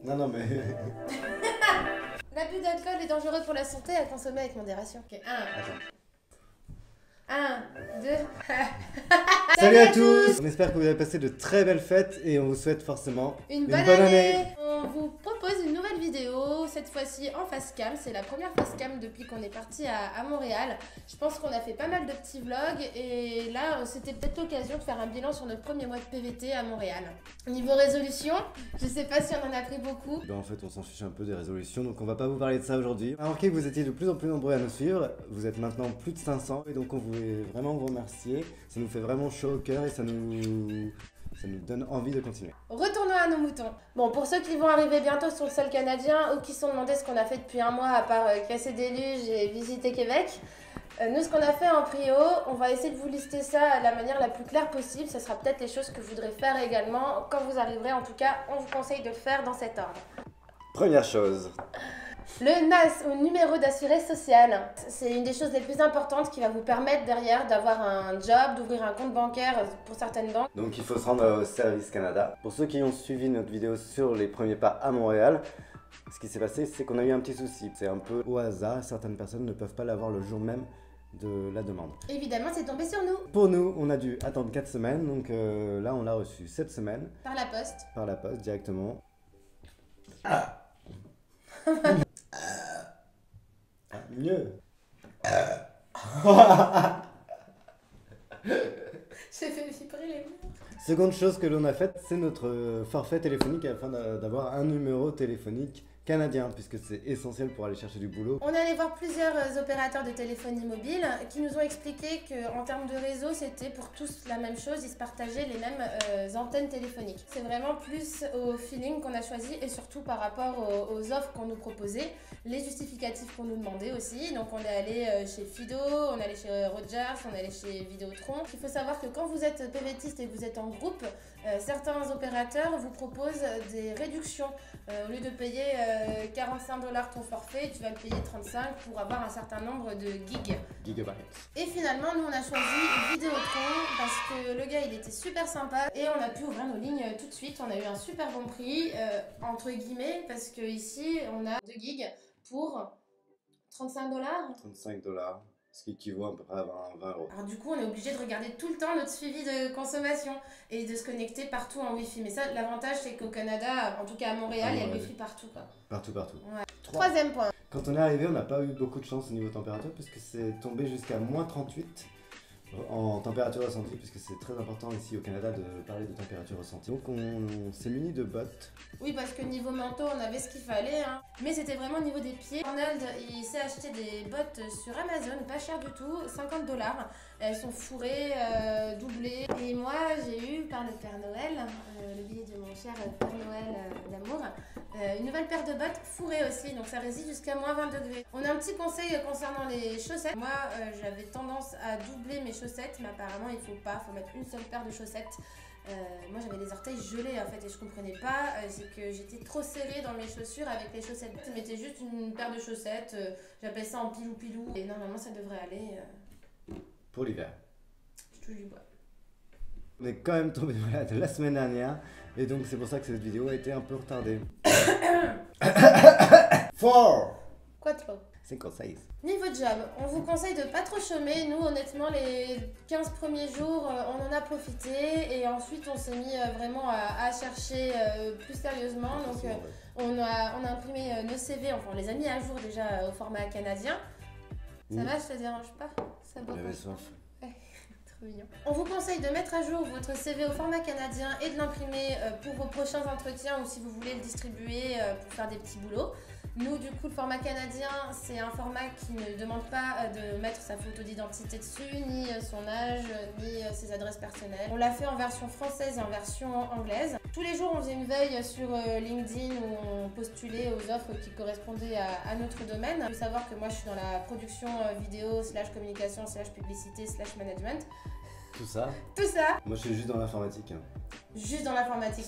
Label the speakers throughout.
Speaker 1: Non, non, mais...
Speaker 2: L'abus d'alcool est dangereux pour la santé à consommer avec modération. Ok, 1, 2...
Speaker 1: Salut à tous. On espère que vous avez passé de très belles fêtes et on vous souhaite forcément
Speaker 2: une bonne année. On vous propose une nouvelle vidéo, cette fois-ci en face cam. C'est la première face cam depuis qu'on est parti à Montréal. Je pense qu'on a fait pas mal de petits vlogs et là c'était peut-être l'occasion de faire un bilan sur notre premier mois de PVT à Montréal. Niveau résolution, je sais pas si on en a pris beaucoup.
Speaker 1: Ben en fait on s'en fiche un peu des résolutions, donc on va pas vous parler de ça aujourd'hui. Remarquez que vous étiez de plus en plus nombreux à nous suivre, vous êtes maintenant plus de 500 et donc on voulait vraiment vous remercier. Ça nous fait vraiment chaud au cœur et ça nous donne envie de continuer.
Speaker 2: Retournons à nos moutons. Bon, pour ceux qui vont arriver bientôt sur le sol canadien ou qui se sont demandé ce qu'on a fait depuis un mois à part casser des luges et visiter Québec, nous ce qu'on a fait en prio, on va essayer de vous lister ça de la manière la plus claire possible. Ce sera peut-être les choses que vous voudrez faire également quand vous arriverez. En tout cas, on vous conseille de le faire dans cet ordre.
Speaker 1: Première chose.
Speaker 2: Le NAS ou numéro d'assuré social, c'est une des choses les plus importantes qui va vous permettre derrière d'avoir un job, d'ouvrir un compte bancaire pour certaines banques.
Speaker 1: Donc il faut se rendre au Service Canada. Pour ceux qui ont suivi notre vidéo sur les premiers pas à Montréal, ce qui s'est passé c'est qu'on a eu un petit souci. C'est un peu au hasard, certaines personnes ne peuvent pas l'avoir le jour même de la demande.
Speaker 2: Évidemment c'est tombé sur nous.
Speaker 1: Pour nous, on a dû attendre 4 semaines, donc là on l'a reçu cette semaine.
Speaker 2: Par la poste.
Speaker 1: Par la poste directement. Mieux.
Speaker 2: J'ai fait vibrer les murs.
Speaker 1: Seconde chose que l'on a faite, c'est notre forfait téléphonique afin d'avoir un numéro téléphonique canadien, puisque c'est essentiel pour aller chercher du boulot.
Speaker 2: On est allé voir plusieurs opérateurs de téléphonie mobile qui nous ont expliqué qu'en termes de réseau, c'était pour tous la même chose, ils se partageaient les mêmes antennes téléphoniques. C'est vraiment plus au feeling qu'on a choisi et surtout par rapport aux offres qu'on nous proposait, les justificatifs qu'on nous demandait aussi. Donc on est allé chez Fido, on est allé chez Rogers, on est allé chez Vidéotron. Il faut savoir que quand vous êtes PVTiste et que vous êtes en groupe, certains opérateurs vous proposent des réductions. Au lieu de payer 45 $ ton forfait, tu vas le payer 35 pour avoir un certain nombre de
Speaker 1: Gigabytes.
Speaker 2: Et finalement, nous on a choisi Vidéotron parce que le gars il était super sympa et on a pu ouvrir nos lignes tout de suite. On a eu un super bon prix, entre guillemets, parce que ici on a 2 gigs pour 35 $.
Speaker 1: 35 $, ce qui équivaut à peu près à 20 €.
Speaker 2: Alors du coup, on est obligé de regarder tout le temps notre suivi de consommation et de se connecter partout en Wi-Fi. Mais ça, l'avantage, c'est qu'au Canada, en tout cas à Montréal, il y a le Wi-Fi partout, quoi.
Speaker 1: Partout.
Speaker 2: Ouais. Troisième point.
Speaker 1: Quand on est arrivé, on n'a pas eu beaucoup de chance au niveau température, puisque c'est tombé jusqu'à -38 en température ressentie, puisque c'est très important ici au Canada de parler de température ressentie. Donc on s'est muni de bottes.
Speaker 2: Oui, parce que niveau manteau, on avait ce qu'il fallait, hein. Mais c'était vraiment au niveau des pieds. Arnold, il s'est acheté des bottes sur Amazon, pas cher du tout, 50 $. Elles sont fourrées, doublées. Et moi, j'ai eu par le Père Noël, le billet de mon cher Père Noël d'amour, une nouvelle paire de bottes fourrées aussi, donc ça résiste jusqu'à -20 degrés. On a un petit conseil concernant les chaussettes. Moi, j'avais tendance à doubler mes chaussettes, mais apparemment, il faut pas, faut mettre une seule paire de chaussettes. Moi j'avais les orteils gelés en fait et je comprenais pas, c'est que j'étais trop serrée dans mes chaussures avec les chaussettes. Je mettais juste une paire de chaussettes, j'appelle ça en pilou et normalement ça devrait aller.
Speaker 1: Pour l'hiver.
Speaker 2: Je touche du bois.
Speaker 1: On est quand même tombé malade la semaine dernière et donc c'est pour ça que cette vidéo a été un peu retardée. 4
Speaker 2: Quoi trop?
Speaker 1: 5 ou 6.
Speaker 2: Niveau job, on vous conseille de pas trop chômer. Nous, honnêtement, les 15 premiers jours, on en a profité et ensuite on s'est mis vraiment à chercher plus sérieusement. Donc, on a imprimé nos CV, enfin, on les a mis à jour déjà au format canadien. Ça va, ça te dérange pas? Ça va.
Speaker 1: J'avais soif.
Speaker 2: Trop mignon. On vous conseille de mettre à jour votre CV au format canadien et de l'imprimer pour vos prochains entretiens ou si vous voulez le distribuer pour faire des petits boulots. Nous, du coup, le format canadien, c'est un format qui ne demande pas de mettre sa photo d'identité dessus, ni son âge, ni ses adresses personnelles. On l'a fait en version française et en version anglaise. Tous les jours, on faisait une veille sur LinkedIn où on postulait aux offres qui correspondaient à notre domaine. Il faut savoir que moi, je suis dans la production vidéo / communication / publicité / management.
Speaker 1: Tout ça. Moi, je suis juste dans l'informatique.
Speaker 2: Juste dans l'informatique.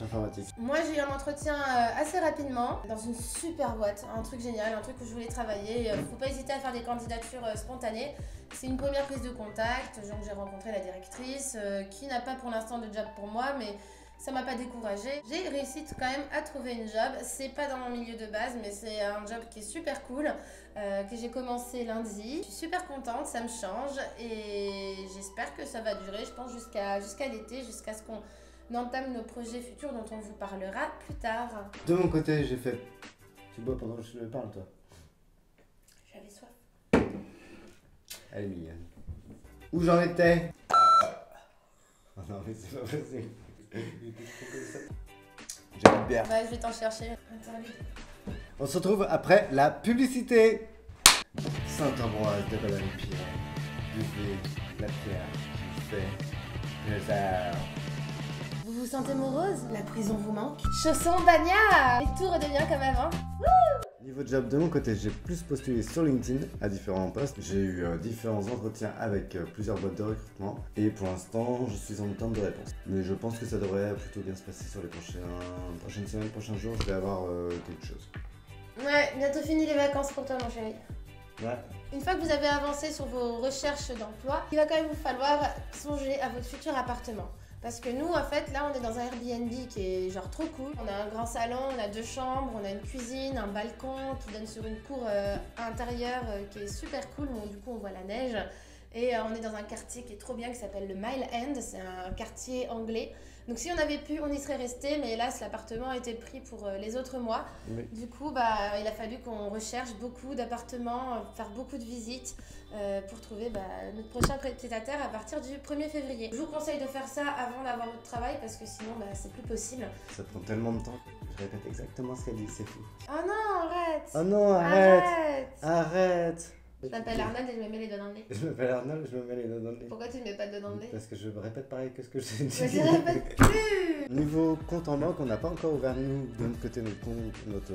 Speaker 1: Informatique.
Speaker 2: Moi, j'ai eu un entretien assez rapidement dans une super boîte, un truc génial, un truc où je voulais travailler. Faut pas hésiter à faire des candidatures spontanées. C'est une première prise de contact. Donc, j'ai rencontré la directrice qui n'a pas pour l'instant de job pour moi, mais Ça m'a pas découragée. J'ai réussi quand même à trouver une job. C'est pas dans mon milieu de base, mais c'est un job qui est super cool, que j'ai commencé lundi. Je suis super contente, ça me change et j'espère que ça va durer, je pense, jusqu'à l'été, jusqu'à ce qu'on entame nos projets futurs dont on vous parlera plus tard.
Speaker 1: De mon côté, j'ai fait... Tu bois pendant que je parle, toi?
Speaker 2: J'avais soif.
Speaker 1: Elle est mignonne. Où j'en étais? Oh non, mais c'est pas possible. J'ai une bière.
Speaker 2: Bah, je vais t'en chercher. Attends, lui.
Speaker 1: On se retrouve après la publicité. Saint-Ambroise de Ballanpierre. Buvez la pierre qui fait plaisir.
Speaker 2: Vous vous sentez morose? La prison vous manque? Chaussons bagnard! Et tout redevient comme avant.
Speaker 1: Niveau job, de mon côté, j'ai plus postulé sur LinkedIn à différents postes. J'ai eu différents entretiens avec plusieurs boîtes de recrutement. Et pour l'instant, je suis en attente de réponse. Mais je pense que ça devrait plutôt bien se passer sur les prochaines semaines, prochains jours. Je vais avoir quelque chose.
Speaker 2: Ouais, bientôt fini les vacances pour toi, mon chéri.
Speaker 1: Ouais.
Speaker 2: Une fois que vous avez avancé sur vos recherches d'emploi, il va quand même vous falloir songer à votre futur appartement. Parce que nous, en fait, là, on est dans un Airbnb qui est genre trop cool. On a un grand salon, on a 2 chambres, on a une cuisine, un balcon qui donne sur une cour intérieure qui est super cool. Bon, du coup, on voit la neige. Et on est dans un quartier qui est trop bien, qui s'appelle le Mile End. C'est un quartier anglais. Donc si on avait pu, on y serait resté. Mais hélas, l'appartement a été pris pour les autres mois. Oui. Du coup, il a fallu qu'on recherche beaucoup d'appartements, faire beaucoup de visites pour trouver notre prochain pied-à-terre à partir du 1er février. Je vous conseille de faire ça avant d'avoir votre travail parce que sinon, c'est plus possible.
Speaker 1: Ça prend tellement de temps. Je répète exactement ce qu'elle dit, c'est fou.
Speaker 2: Oh non, arrête!
Speaker 1: Oh non, arrête! Arrête!
Speaker 2: Je m'appelle Arnold et je me mets les doigts dans le nez.
Speaker 1: Je m'appelle Arnold et je me mets les doigts dans le nez.
Speaker 2: Pourquoi tu ne mets pas de doigts dans le nez?
Speaker 1: Parce que je me répète pareil que ce que je t'ai dit.
Speaker 2: Mais je répète plus!
Speaker 1: Niveau compte en banque, on n'a pas encore ouvert nous de notre côté notre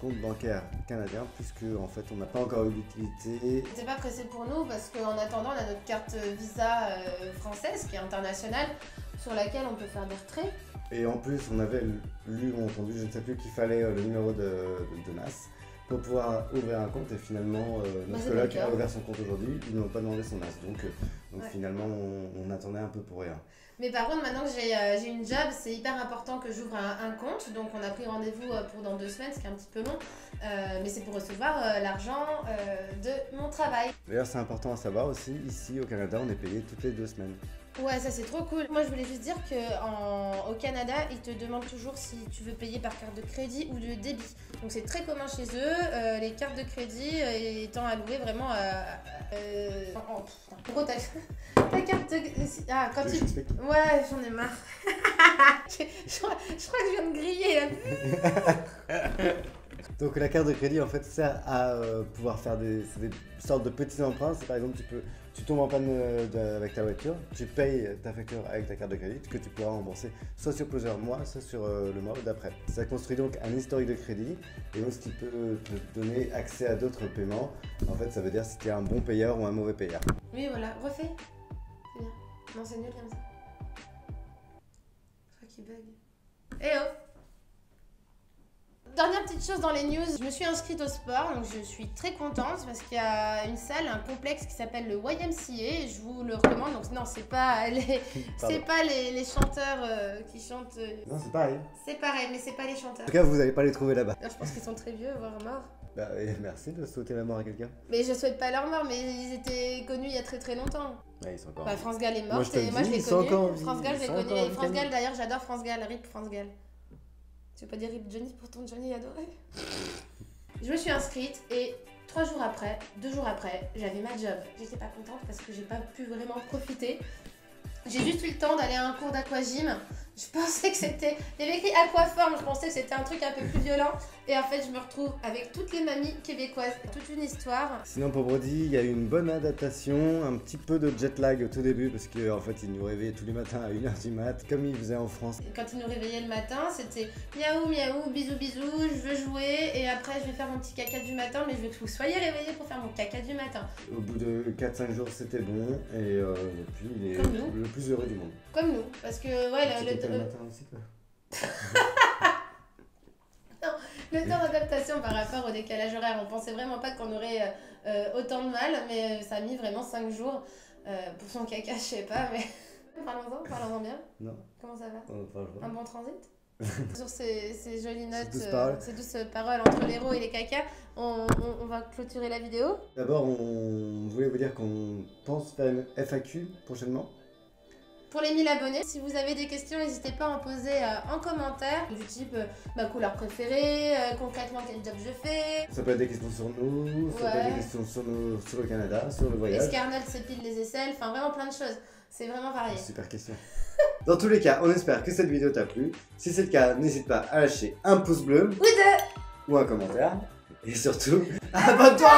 Speaker 1: compte bancaire canadien puisque en fait on n'a pas encore eu l'utilité.
Speaker 2: C'est pas pressé pour nous parce qu'en attendant on a notre carte Visa française qui est internationale sur laquelle on peut faire des retraits.
Speaker 1: Et en plus on avait lu ou entendu, je ne sais plus, qu'il fallait le numéro de NAS pour pouvoir ouvrir un compte et finalement notre coloc a ouvert son compte aujourd'hui, ils n'ont pas demandé son NAS donc ouais. Finalement on attendait un peu pour rien.
Speaker 2: Mais par contre maintenant que j'ai une job, c'est hyper important que j'ouvre un compte, donc on a pris rendez-vous pour dans 2 semaines, ce qui est un petit peu long, mais c'est pour recevoir l'argent de mon travail.
Speaker 1: D'ailleurs c'est important à savoir aussi, ici au Canada on est payé toutes les 2 semaines.
Speaker 2: Ouais, ça c'est trop cool. Moi je voulais juste dire qu'au Canada, ils te demandent toujours si tu veux payer par carte de crédit ou de débit. Donc c'est très commun chez eux, les cartes de crédit étant allouées vraiment en gros, ta carte de... Ah, quand tu... Ouais, j'en ai marre. je crois que je viens de griller là.
Speaker 1: Donc la carte de crédit en fait sert à pouvoir faire des sortes de petits emprunts. C'est par exemple tu tombes en panne avec ta voiture, tu payes ta facture avec ta carte de crédit que tu pourras rembourser soit sur plusieurs mois, soit sur le mois d'après. Ça construit donc un historique de crédit et ce qui peut te donner accès à d'autres paiements. En fait ça veut dire si tu es un bon payeur ou un mauvais payeur.
Speaker 2: Oui voilà, refais. C'est bien. Non c'est nul comme ça. Je crois qu'il bug. Eh oh! Dernière petite chose dans les news, je me suis inscrite au sport, donc je suis très contente parce qu'il y a une salle, un complexe qui s'appelle le YMCA, je vous le recommande. Donc non, c'est pas les chanteurs qui chantent.
Speaker 1: Non, c'est pareil. C'est
Speaker 2: pareil, mais c'est pas les chanteurs.
Speaker 1: En tout cas, vous n'allez pas les trouver là-bas.
Speaker 2: Je pense qu'ils sont très vieux, voire morts.
Speaker 1: Bah merci de souhaiter la mort à quelqu'un.
Speaker 2: Mais je souhaite pas leur mort, mais ils étaient connus il y a très très longtemps.
Speaker 1: Ouais, ils sont encore.
Speaker 2: France Gall est morte
Speaker 1: et moi je l'ai
Speaker 2: connu. France Gall, je l'ai connu. Et France Gall d'ailleurs, j'adore France Gall, RIP France Gall. Tu veux pas dire RIP Johnny pour ton Johnny adoré? Je me suis inscrite et 2 jours après, j'avais ma job. J'étais pas contente parce que j'ai pas pu vraiment profiter. J'ai juste eu le temps d'aller à un cours d'aquagym. Je pensais que c'était... Il y avait écrit aquaforme, je pensais que c'était un truc un peu plus violent. Et en fait, je me retrouve avec toutes les mamies québécoises. Toute une histoire.
Speaker 1: Sinon, pour Brody, il y a eu une bonne adaptation. Un petit peu de jet lag au tout début. Parce qu'en fait, il nous réveillait tous les matins à 1h du mat. Comme il faisait en France.
Speaker 2: Quand il nous réveillait le matin, c'était miaou, miaou, bisous, bisous, je veux jouer. Et après, je vais faire mon petit caca du matin. Mais je veux que vous soyez réveillés pour faire mon caca du matin.
Speaker 1: Au bout de 4-5 jours, c'était bon. Et depuis, il est le plus heureux du monde.
Speaker 2: Comme nous. Parce que, ouais,
Speaker 1: le matin aussi, quoi.
Speaker 2: Non, le temps d'adaptation par rapport au décalage horaire, on pensait vraiment pas qu'on aurait autant de mal, mais ça a mis vraiment 5 jours pour son caca, je sais pas, mais Parlons-en bien.
Speaker 1: Non.
Speaker 2: Comment ça va?
Speaker 1: On en parle pas.
Speaker 2: Un bon transit? Sur ces jolies notes,
Speaker 1: Ces douces
Speaker 2: paroles entre l'héros et les cacas, on va clôturer la vidéo.
Speaker 1: D'abord, on voulait vous dire qu'on pense faire une FAQ prochainement.
Speaker 2: Pour les 1000 abonnés, si vous avez des questions, n'hésitez pas à en poser en commentaire. Du type ma couleur préférée, concrètement quel job je fais.
Speaker 1: Ça peut être des questions sur nous, ça peut être des questions sur le Canada, sur le voyage.
Speaker 2: Est-ce qu'Arnold s'épile les aisselles? Enfin, vraiment plein de choses. C'est vraiment varié.
Speaker 1: Super question. Dans tous les cas, on espère que cette vidéo t'a plu. Si c'est le cas, n'hésite pas à lâcher un pouce bleu
Speaker 2: Ou deux.
Speaker 1: ou un commentaire. Et surtout, abonne-toi!